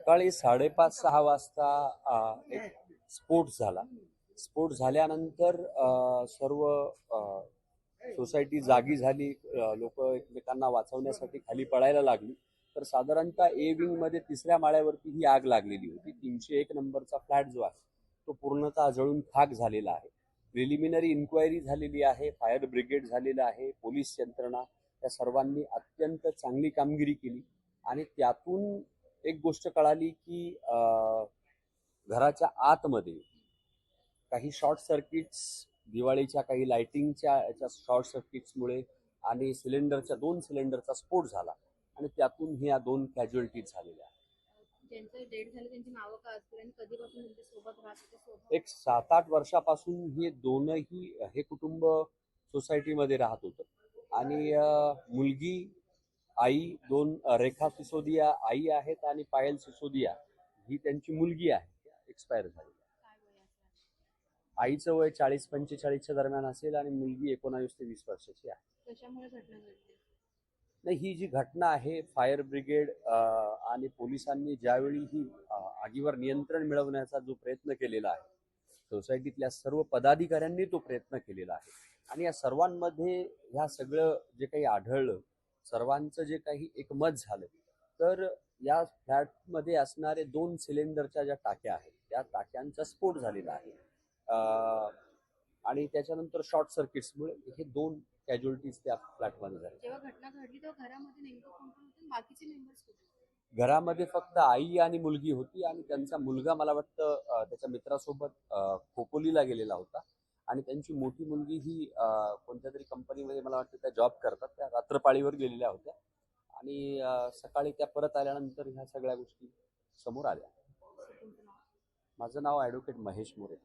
सकाळी 5:30-6 वाजता एक स्फोट झाला. स्फोट झाल्यानंतर सर्व सोसायटी जागी झाली. लोक एकमेकांना वाचवण्यासाठी खाली पळायला लागली. तर साधारणतः ए विंग मध्ये 3ऱ्या माळ्यावरती ही आग लागलेली होती. 301 नंबरचा फ्लॅट जो आहे तो पूर्णतः जळून खाक झालेला आहे. प्रिलिमिनरी इन्क्वायरी झालेली आहे. फायर ब्रिगेड झालेलं आहे. पोलीस यंत्रणा या सर्वांनी अत्यंत चांगली कामगिरी केली आणि त्यातून एक गोष्ट कळाली की घराच्या आतमध्ये काही शॉर्ट सर्किट्स, दिवाळीच्या काही लाइटिंगच्या याच्या शॉर्ट सर्किट्समुळे आणि दोन सिलेंडरचा स्फोट झाला आणि त्यातून ह्या 2 कॅज्युअल्टीज झालेल्या आहेत. ज्यांचं डेथ झालं त्यांची नावं काय असतील आणि कधीपासून त्यांच्या सोबत राहत होते? एक 7-8 वर्षापासून हे दोनही हे कुटुंब सोसायटीमध्ये राहत होतं आणि मुलगी, आई, 2 रेखा सिसोदिया आई आहेत आणि पायल सिसोदिया ही त्यांची मुलगी आहे. एक्सपायर झाली. आईचं वय 40-45च्या दरम्यान असेल आणि मुलगी 19 ते 20 वर्षाची आहे. कशामुळे घटना घडली? नाही, ही जी घटना आहे फायर ब्रिगेड आणि पोलिसांनी ज्यावेळी ही आगीवर नियंत्रण मिळवण्याचा जो प्रयत्न केलेला आहे, सोसायटीतल्या सर्व पदाधिकाऱ्यांनी तो प्रयत्न केलेला आहे आणि या सर्वांमध्ये ह्या सगळं जे काही आढळलं, सर्वांचं जे काही एकमत झालं, तर या फ्लॅटमध्ये असणारे 2 सिलेंडरच्या ज्या टाक्या आहेत त्या टाक्यांचा स्फोट झालेला आहे आणि त्याच्यानंतर शॉर्ट सर्किट्समुळे हे 2 कॅज्युअल्टीज त्या फ्लॅटमध्ये झाल्या. जेव्हा घटना घडली तेव्हा घरामध्ये नेमकं कोण कोण होते? बाकीचे मेंबर्स होते? घरामध्ये फक्त आई आणि मुलगी होती आणि त्यांचा मुलगा मला वाटतं त्याच्या मित्रासोबत खोपोलीला गेलेला होता आणि त्यांची मोठी मुलगी ही कोणत्या तरी कंपनीमध्ये मला वाटतं त्या जॉब करतात. त्या रात्रपाळीवर गेलेल्या होत्या आणि सकाळी त्या परत आल्यानंतर ह्या सगळ्या गोष्टी समोर आल्या. माझं नाव ॲडव्होकेट महेश मोरे.